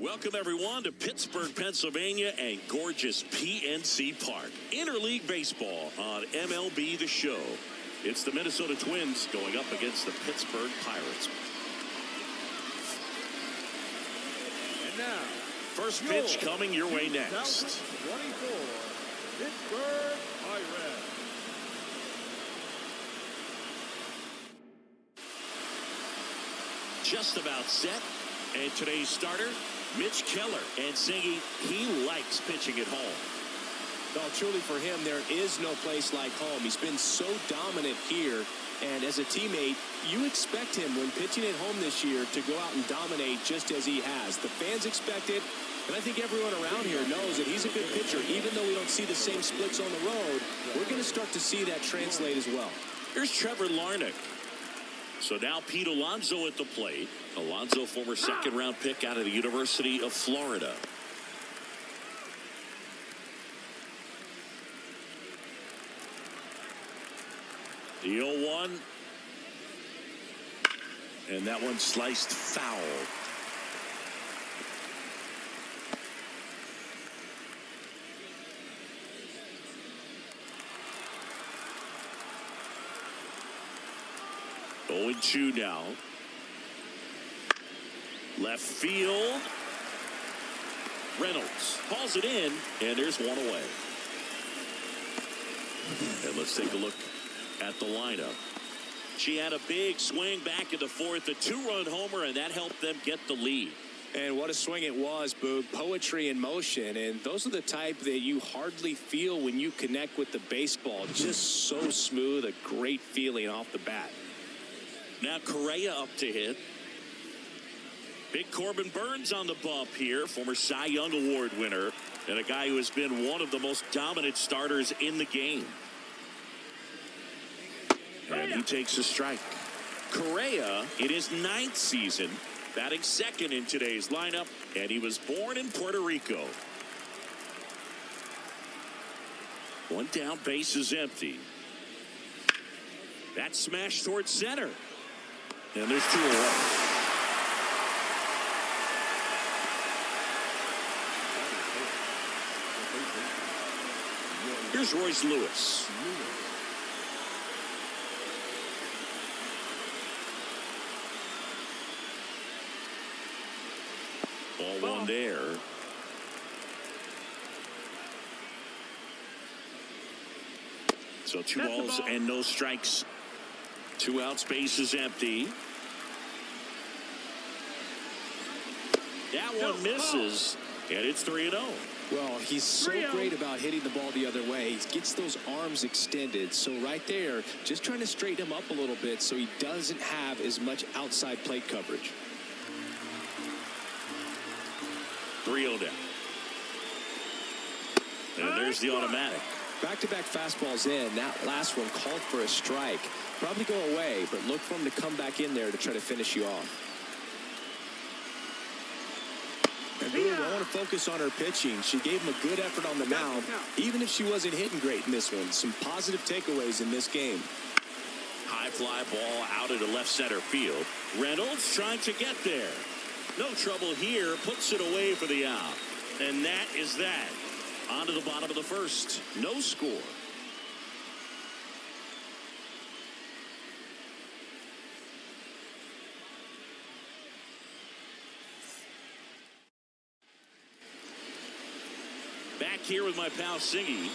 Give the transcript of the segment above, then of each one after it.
Welcome, everyone, to Pittsburgh, Pennsylvania and gorgeous PNC Park. Interleague Baseball on MLB The Show. It's the Minnesota Twins going up against the Pittsburgh Pirates. And now, first pitch coming your way next. 24, Pittsburgh Pirates. Just about set. And today's starter, Mitch Keller. And Singy, he likes pitching at home. Well, truly for him, there is no place like home. He's been so dominant here. And as a teammate, you expect him when pitching at home this year to go out and dominate just as he has. The fans expect it. And I think everyone around here knows that he's a good pitcher. Even though we don't see the same splits on the road, we're going to start to see that translate as well. Here's Trevor Larnach. So now Pete Alonso at the plate. Alonso, former second-round pick out of the University of Florida. The 0-1. And that one sliced foul. Oh, 0-2 now. Left field. Reynolds hauls it in, and there's one away. And let's take a look at the lineup. She had a big swing back in the fourth, a two-run homer, and that helped them get the lead. And what a swing it was, Boog. Poetry in motion. And those are the type that you hardly feel when you connect with the baseball. Just so smooth, a great feeling off the bat. Now Correa up to hit. Big Corbin Burns on the bump here, former Cy Young Award winner, and a guy who has been one of the most dominant starters in the game. And he takes a strike. Correa, in his 9th season, batting second in today's lineup, and he was born in Puerto Rico. One down, base is empty. That smash towards center. And there's 2 away. Here's Royce Lewis. Ball one there. So 2 balls and no strikes. 2 outs, base is empty. That one misses, and it's 3-0. Well, he's so great about hitting the ball the other way. He gets those arms extended. So right there, just trying to straighten him up a little bit so he doesn't have as much outside plate coverage. 3-0 down. And there's the automatic. Back-to-back fastballs in. That last one called for a strike. Probably go away, but look for him to come back in there to try to finish you off. And Boog, I want to focus on her pitching. She gave him a good effort on the mound, even if she wasn't hitting great in this one. Some positive takeaways in this game. High fly ball out into left center field. Reynolds trying to get there. No trouble here. Puts it away for the out. And that is that. On to the bottom of the first. No score. Back here with my pal Singy,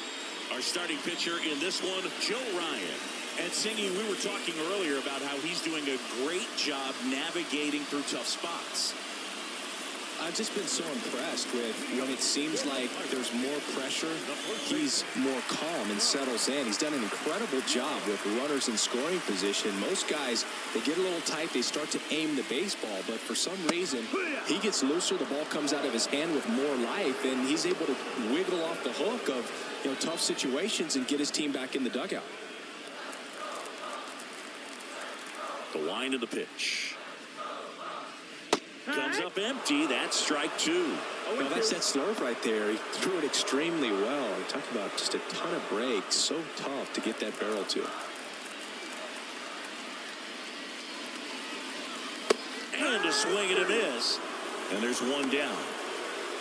our starting pitcher in this one, Joe Ryan. And Singy, we were talking earlier about how he's doing a great job navigating through tough spots. I've just been so impressed with when it seems like there's more pressure, he's more calm and settles in. He's done an incredible job with runners in scoring position. Most guys, they get a little tight, they start to aim the baseball, but for some reason, he gets looser, the ball comes out of his hand with more life, and he's able to wiggle off the hook of tough situations and get his team back in the dugout. The line of the pitch. Comes up empty. That's strike 2. Well, that's that slurve right there. He threw it extremely well. You talk about just a ton of breaks. So tough to get that barrel to. And a swing and a miss. And there's one down.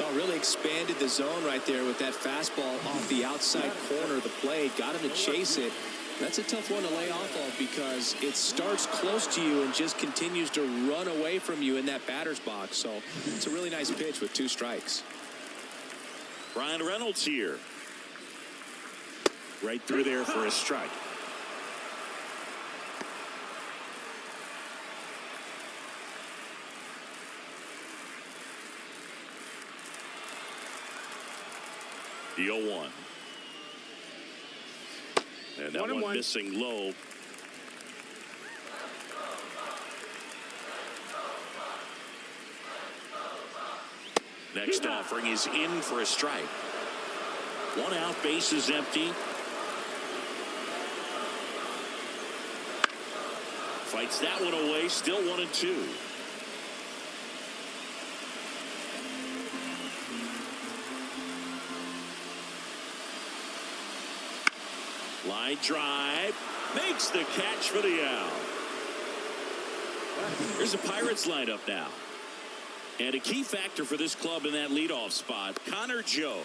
Oh, really expanded the zone right there with that fastball off the outside corner of the plate. Got him to chase it. That's a tough one to lay off of because it starts close to you and just continues to run away from you in that batter's box. So it's a really nice pitch with 2 strikes. Ryan Reynolds here. Right through there for a strike. The 0-1. And that one missing low. Next offering is in for a strike. 1 out, base is empty. Fights that one away, still 1-2. Line drive, makes the catch for the out. Here's the Pirates lineup now. And a key factor for this club in that leadoff spot, Connor Joe.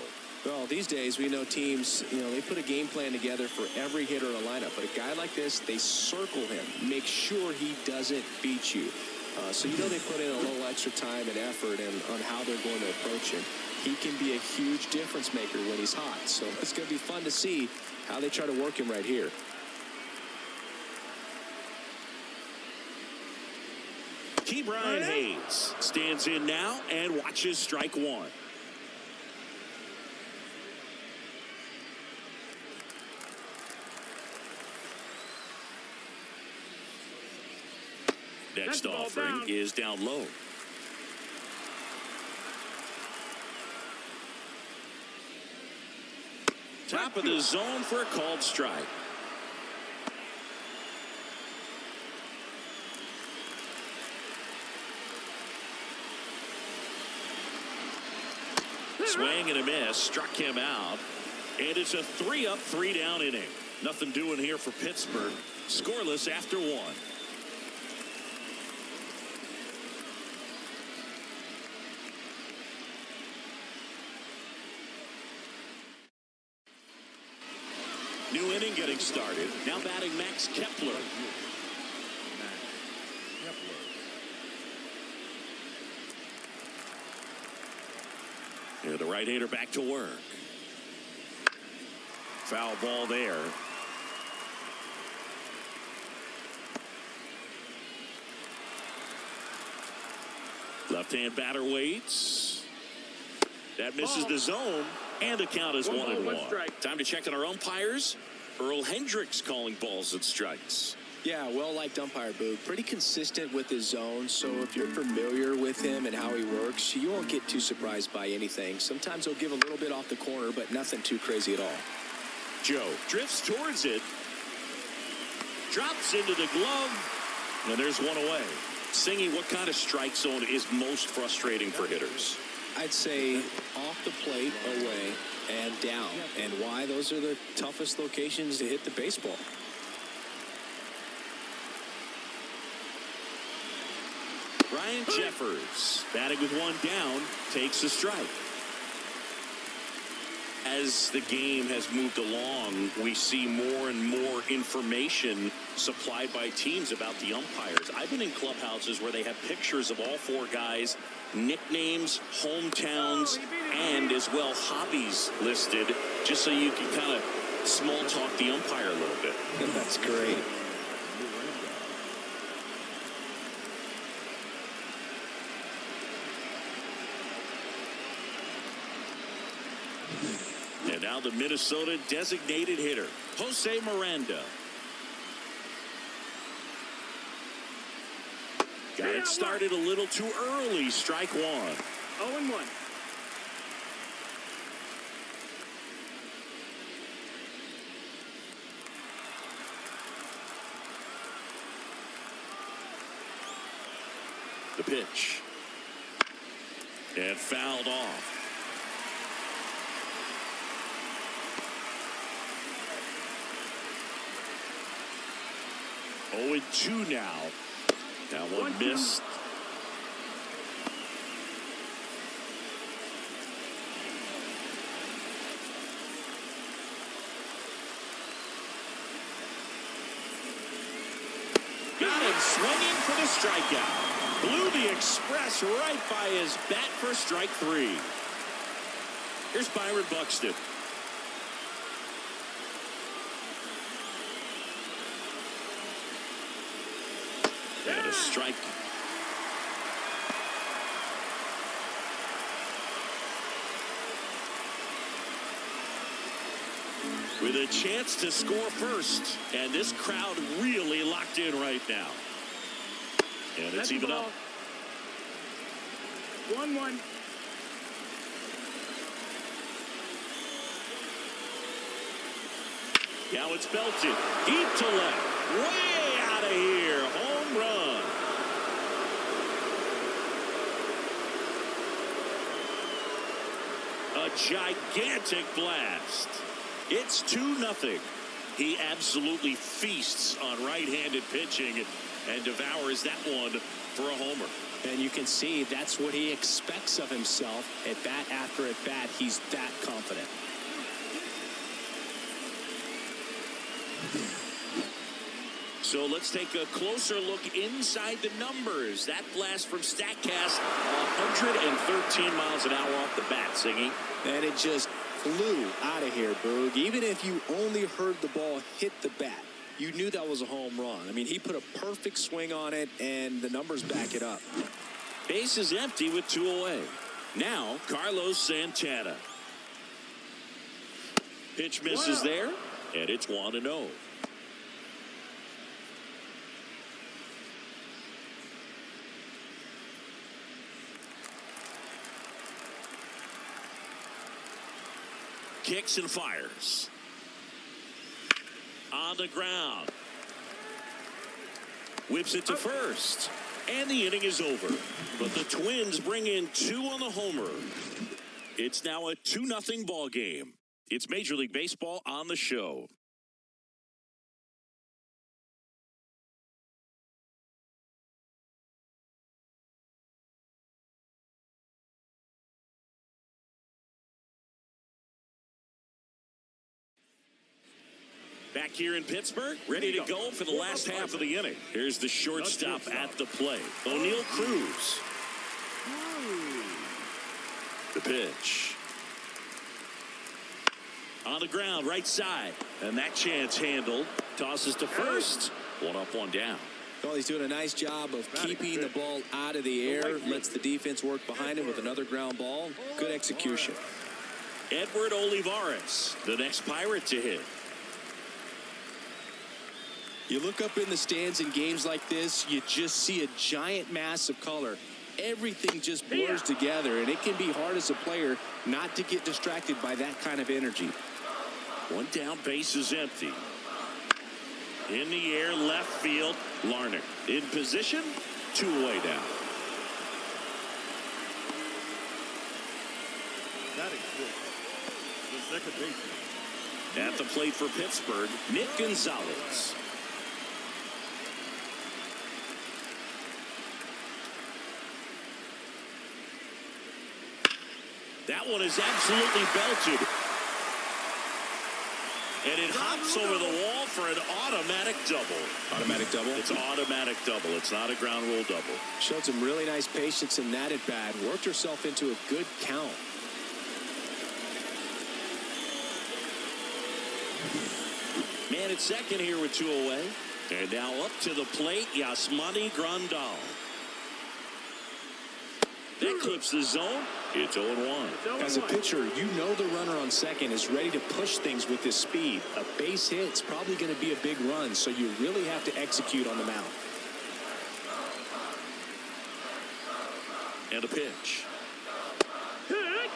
Well, these days we know teams, they put a game plan together for every hitter in a lineup. But a guy like this, they circle him, make sure he doesn't beat you. So they put in a little extra time and effort on how they're going to approach him. He can be a huge difference maker when he's hot. So it's going to be fun to see how they try to work him right here. Key Brian Hayes stands in now and watches strike 1. Next offering is down low. Top of the zone for a called strike. Swing and a miss, struck him out. And it's a 3-up, 3-down inning. Nothing doing here for Pittsburgh. Scoreless after 1. New inning getting started. Now batting Max Kepler. And the right-hander back to work. Foul ball there. Left-hand batter waits. That misses the zone. And the count is 1-1. Time to check on our umpires. Earl Hendricks calling balls and strikes. Yeah, well-liked umpire, Boog. Pretty consistent with his zone, so if you're familiar with him and how he works, you won't get too surprised by anything. Sometimes he'll give a little bit off the corner, but nothing too crazy at all. Joe drifts towards it. Drops into the glove. And there's one away. Singy, what kind of strike zone is most frustrating for hitters? I'd say off the plate, away, and down. And why? Those are the toughest locations to hit the baseball. Ryan Jeffers, batting with 1 down, takes a strike. As the game has moved along, we see more and more information supplied by teams about the umpires. I've been in clubhouses where they have pictures of all 4 guys, nicknames, hometowns, and as well hobbies listed, just so you can kind of small talk the umpire a little bit. That's great. And now the Minnesota designated hitter, Jose Miranda. Got it started a little too early. Strike 1. 0-1. The pitch. And fouled off. Oh, and 2 now. That one missed. swinging for the strikeout. Blew the express right by his bat for strike 3. Here's Byron Buxton. And a strike. With a chance to score first. And this crowd really locked in right now. And it's even up. 1-1. Now it's belted. Deep to left. Way out of here. Home run. A gigantic blast. It's 2-0. He absolutely feasts on right-handed pitching and devours that one for a homer. And you can see that's what he expects of himself at bat after at bat. He's that confident. So let's take a closer look inside the numbers. That blast from StatCast, 113 miles an hour off the bat, Singy. And it just flew out of here, Boog. Even if you only heard the ball hit the bat, you knew that was a home run. I mean, he put a perfect swing on it, and the numbers back it up. Base is empty with 2 away. Now, Carlos Santana. Pitch misses there, and it's 1-0. Kicks and fires. On the ground. Whips it to first. And the inning is over. But the Twins bring in 2 on the homer. It's now a 2-0 ball game. It's Major League Baseball on the show. Back here in Pittsburgh, ready to go for the last half of the inning. Here's the shortstop at the plate, O'Neal Cruz. The pitch. On the ground, right side. And that chance handled. Tosses to first. 1 up, 1 down. Well, he's doing a nice job of keeping the ball out of the air. Lets the defense work behind him with another ground ball. Good execution. Edward Olivares, the next Pirate to hit. You look up in the stands in games like this, you just see a giant mass of color. Everything just blurs together, and it can be hard as a player not to get distracted by that kind of energy. 1 down, base is empty. In the air, left field, Larnach. In position, 2 away down. Batting six. The second baseman. At the plate for Pittsburgh, Nick Gonzalez. That one is absolutely belted. And it hops over the wall for an automatic double. Automatic double? It's automatic double. It's not a ground rule double. Showed some really nice patience in that at bat. Worked herself into a good count. Man at second here with 2 away. And now up to the plate, Yasmani Grandal. That clips the zone. It's 0-1. As a pitcher, you know the runner on second is ready to push things with his speed. A base hit's probably going to be a big run, so you really have to execute on the mound. And a pitch. Hit.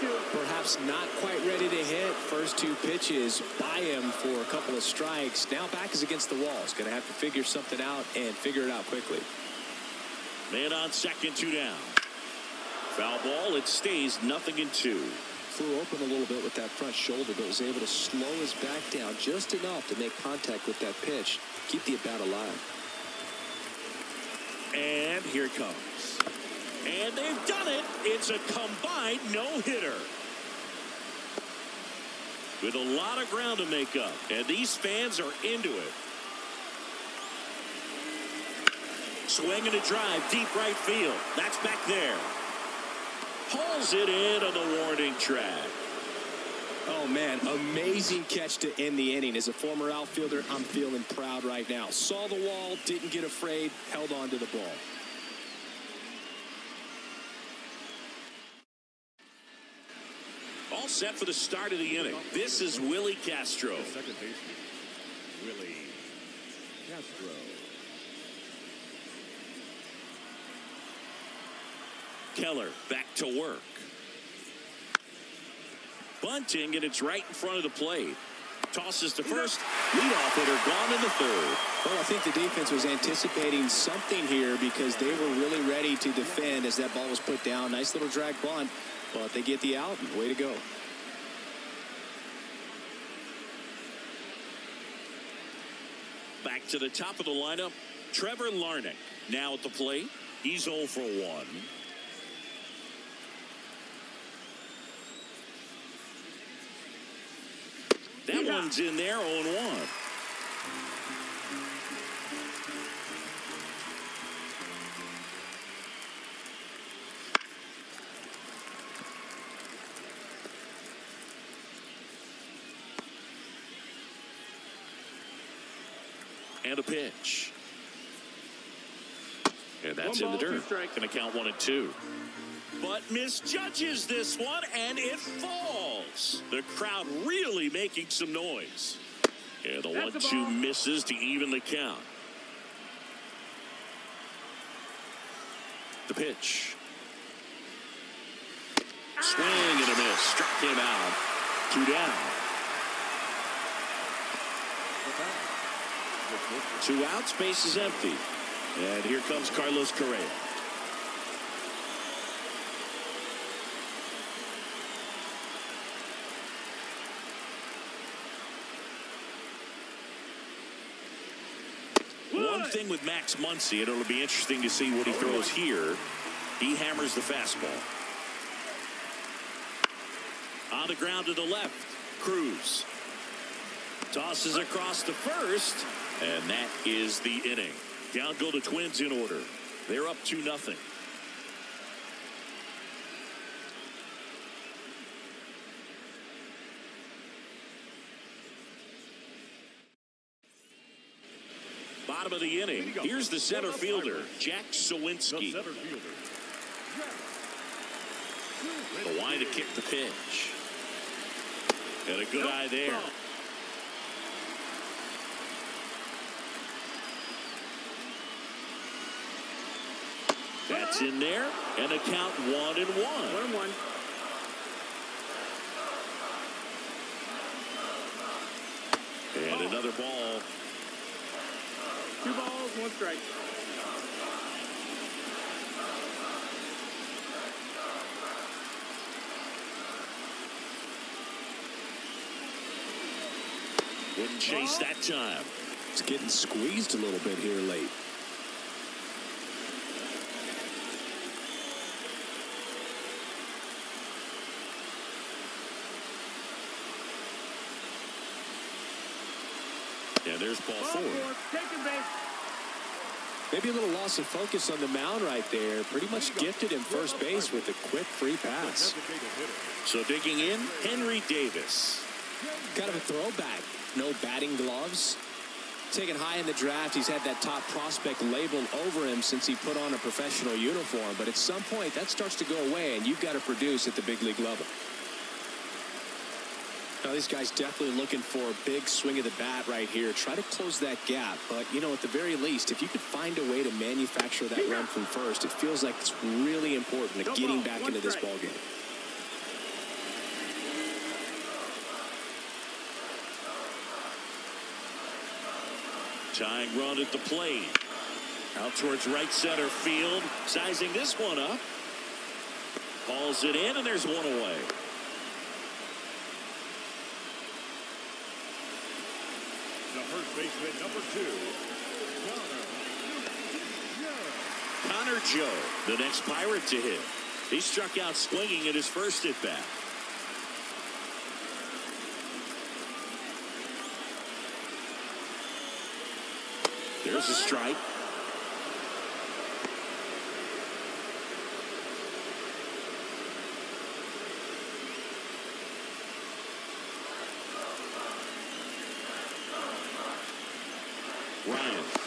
0-2. Perhaps not quite ready to hit. First 2 pitches by him for a couple of strikes. Now back is against the wall. He's going to have to figure something out and figure it out quickly. Man on second, 2 down. Foul ball. It stays 0-2. Flew open a little bit with that front shoulder, but was able to slow his back down just enough to make contact with that pitch. Keep the at-bat alive. And here it comes. And they've done it. It's a combined no-hitter. With a lot of ground to make up. And these fans are into it. Swing and a drive, deep right field. That's back there. Pulls it in on the warning track. Oh, man, amazing catch to end the inning. As a former outfielder, I'm feeling proud right now. Saw the wall, didn't get afraid, held on to the ball. All set for the start of the inning. This is Willie Castro. Second baseman, Willie Castro. Keller back to work. Bunting, and it's right in front of the plate. Tosses to first. Leadoff hitter gone in the third. Well, I think the defense was anticipating something here because they were really ready to defend as that ball was put down. Nice little drag bunt, but they get the out. Way to go. Back to the top of the lineup, Trevor Larnach. Now at the plate, he's 0 for 1. That one's in there, 0-1. And a pitch. And that's in the dirt. Going to count 1 and 2. But misjudges this one, and it falls. The crowd really making some noise. And the 1-2 misses to even the count. The pitch. Swing and a miss. Struck him out. 2 down. 2 outs, base is empty. And here comes Carlos Correa. One thing with Max Muncy, and it'll be interesting to see what he throws here. He hammers the fastball. On the ground to the left. Cruz. Tosses across to first. And that is the inning. Down go the Twins in order. They're up 2-0. Bottom of the inning. Here's the center fielder, Jack Sawinski. The line to kick the pitch. And a good eye there. That's in there, and a count 1-1. 1-1. And another ball. 2 balls, 1 strike. Wouldn't chase that time. It's getting squeezed a little bit here late. And there's ball 4. Taking base. Maybe a little loss of focus on the mound right there. Pretty much gifted him first base with a quick free pass. So digging in, Henry Davis. Kind of a throwback. No batting gloves. Taken high in the draft, he's had that top prospect labeled over him since he put on a professional uniform. But at some point, that starts to go away, and you've got to produce at the big league level. Now, this guy's definitely looking for a big swing of the bat right here. Try to close that gap. But, you know, at the very least, if you could find a way to manufacture that run from first, it feels like it's really important to getting back into this ballgame. Tying run at the plate. Out towards right center field. Sizing this one up. Hauls it in, and there's one away. The first baseman, number 2, Connor Joe, the next Pirate to hit. He struck out swinging at his first at bat. There's a strike.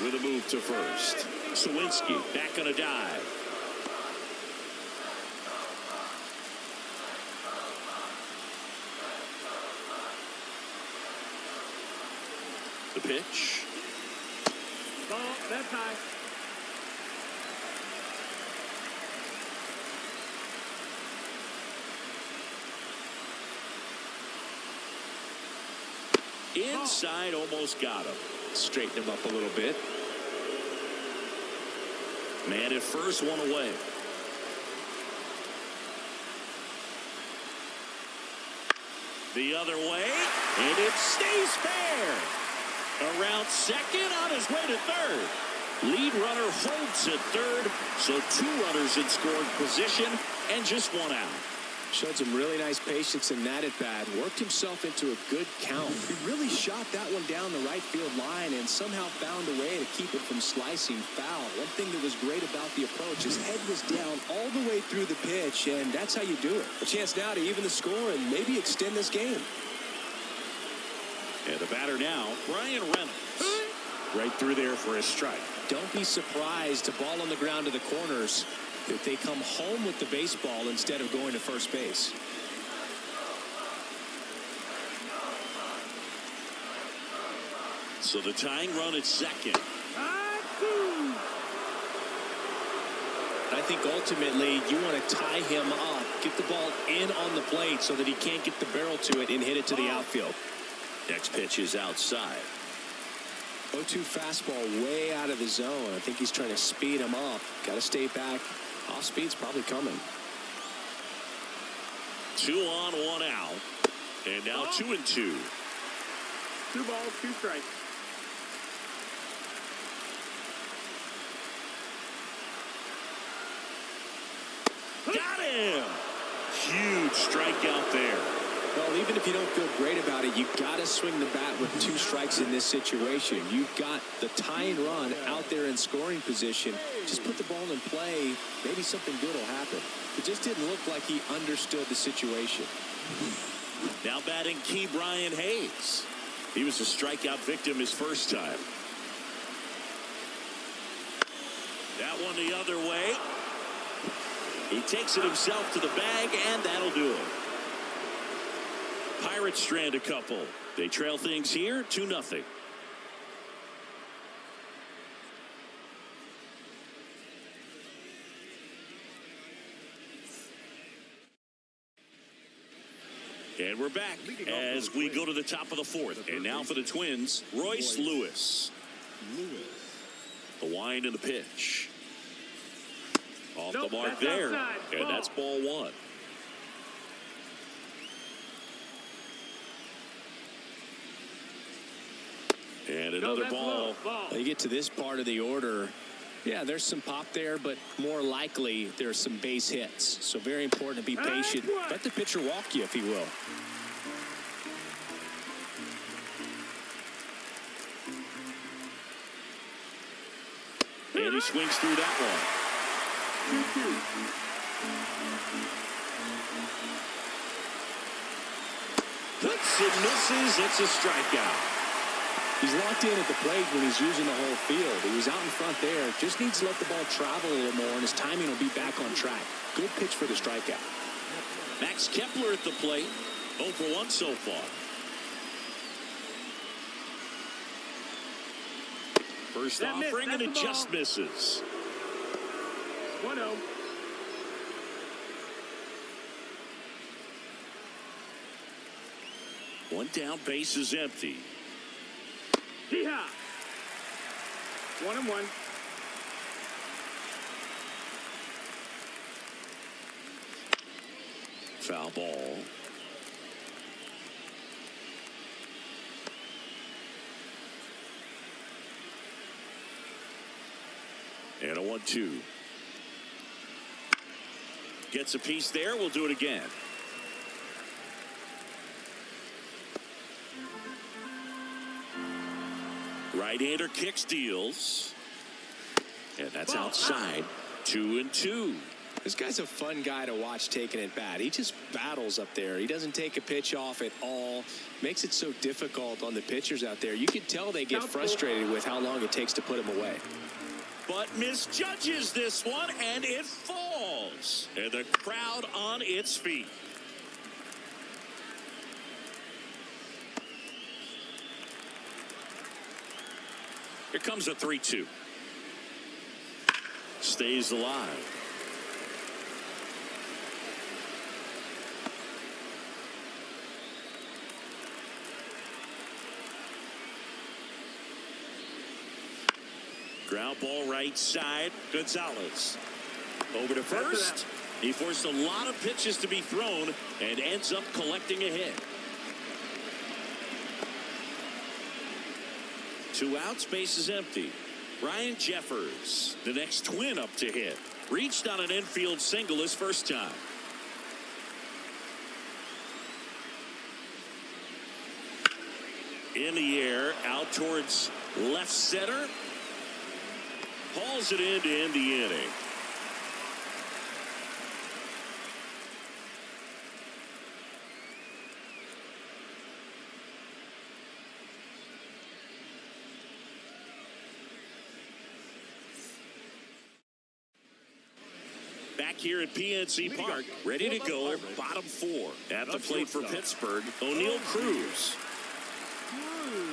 with a move to first. Sawinski back on a dive. The pitch. Ball, that's high. Inside, almost got him. Straighten him up a little bit. Man at first, one away. The other way, and it stays fair. Around second, on his way to third. Lead runner holds at third, so 2 runners in scoring position and just 1 out. Showed some really nice patience in that at bat. Worked himself into a good count. He really shot that one down the right field line and somehow found a way to keep it from slicing foul. One thing that was great about the approach, his head was down all the way through the pitch, and that's how you do it. A chance now to even the score and maybe extend this game. And the batter now, Brian Reynolds. Right through there for a strike. Don't be surprised to ball on the ground to the corners if they come home with the baseball instead of going to first base. So the tying run at second. I think ultimately you want to tie him up, get the ball in on the plate so that he can't get the barrel to it and hit it to the outfield. Next pitch is outside. 0-2 fastball way out of the zone. I think he's trying to speed him up. Got to stay back. Off speed's probably coming. 2 on, 1 out. And now 2-2. 2 balls, 2 strikes. Got him! Huge strikeout there. Well, even if you don't feel great about it, you've got to swing the bat with 2 strikes in this situation. You've got the tying run out there in scoring position. Just put the ball in play. Maybe something good will happen. It just didn't look like he understood the situation. Now batting key Brian Hayes. He was a strikeout victim his first time. That one the other way. He takes it himself to the bag, and that'll do it. Pirates strand a couple. They trail things here 2-0. And we're back as we go to the top of the 4th. And now for the Twins, Royce Lewis. The wind and the pitch. Off the mark there. And that's ball 1. And another ball. You get to this part of the order. Yeah, there's some pop there, but more likely there's some base hits. So very important to be patient. Let the pitcher walk you if he will. And he swings through that one. 2-2. Cuts and misses. It's a strikeout. He's locked in at the plate when he's using the whole field. He was out in front there. Just needs to let the ball travel a little more, and his timing will be back on track. Good pitch for the strikeout. Max Kepler at the plate. 0 for 1 so far. First offering, and it just misses. 1-0. One down, base is empty. Hee-haw. 1-1. Foul ball. And a 1-2. Gets a piece there. We'll do it again. Right-hander kicks, deals. And that's outside. 2-2. This guy's a fun guy to watch taking at bat. He just battles up there. He doesn't take a pitch off at all. Makes it so difficult on the pitchers out there. You can tell they get frustrated with how long it takes to put him away. But misjudges this one, and it falls. And the crowd on its feet. Here comes a 3-2. Stays alive. Ground ball right side. Gonzalez. Over to first. He forced a lot of pitches to be thrown and ends up collecting a hit. 2 outs, base is empty. Ryan Jeffers, the next twin up to hit. Reached on an infield single his first time. In the air, out towards left center. Hauls it in to end the inning. Back here at PNC Park, ready to go, bottom 4. At the plate for Pittsburgh, O'Neal Cruz.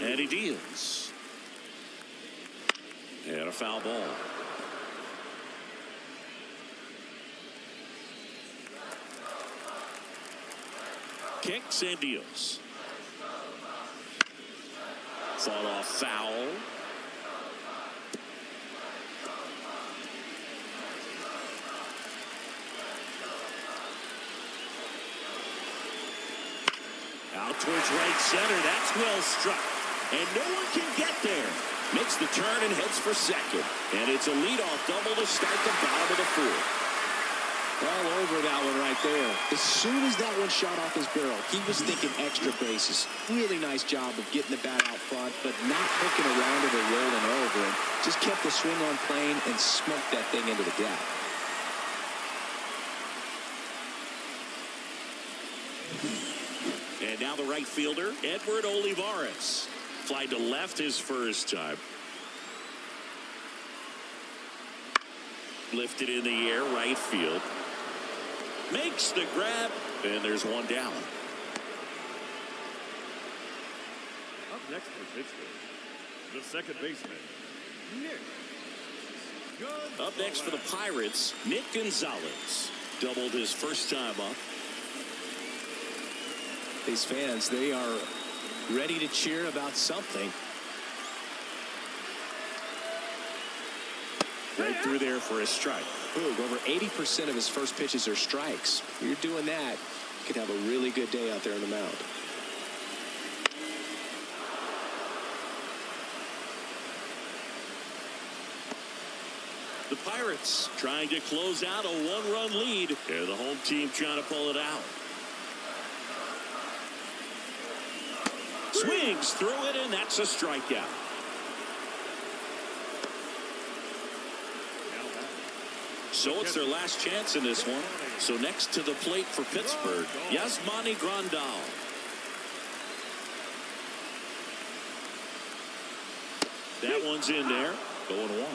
And he deals. And a foul ball. Kicks and deals. Fought off foul. Out towards right center. That's well struck. And no one can get there. Makes the turn and heads for second. And it's a leadoff double to start the bottom of the 4th. All over that one right there. As soon as that one shot off his barrel, he was thinking extra bases. Really nice job of getting the bat out front, but not hooking around it or rolling over. And just kept the swing on plane and smoked that thing into the gap. And now the right fielder, Edward Olivares. Fly to left his first time. Lifted in the air, right field. Makes the grab, and there's one down. Up next for Pittsburgh, the second baseman, Nick. Up next for the Pirates, Nick Gonzalez. Doubled his first time up. These fans, they are ready to cheer about something. Right through there for a strike. Boog, over 80% of his first pitches are strikes. You're doing that, you could have a really good day out there on the mound. The Pirates trying to close out a 1-run lead. And the home team trying to pull it out. Swings through it, and that's a strikeout. So it's their last chance in this one. So next to the plate for Pittsburgh, Yasmani Grandal. That one's in there. Going 1.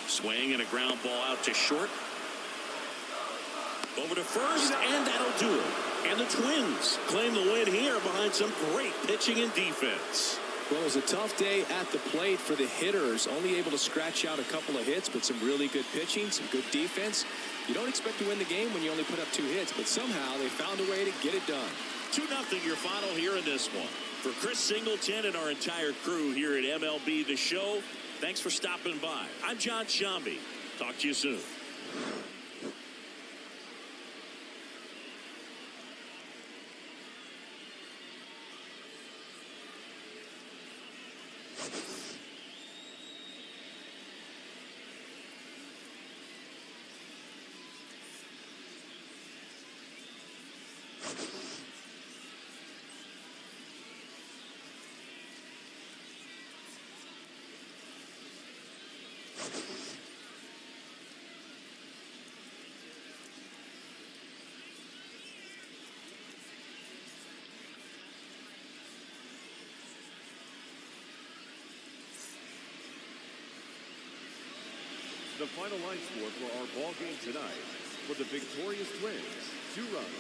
Swing and a ground ball out to short. Over to first, and that'll do it. And the Twins claim the win here behind some great pitching and defense. Well, it was a tough day at the plate for the hitters. Only able to scratch out a couple of hits, but some really good pitching, some good defense. You don't expect to win the game when you only put up 2 hits, but somehow they found a way to get it done. 2-0 your final here in this one. For Chris Singleton and our entire crew here at MLB The Show, thanks for stopping by. I'm John Shambi. Talk to you soon. The final line score for our ball game tonight: for the victorious Twins, 2 runs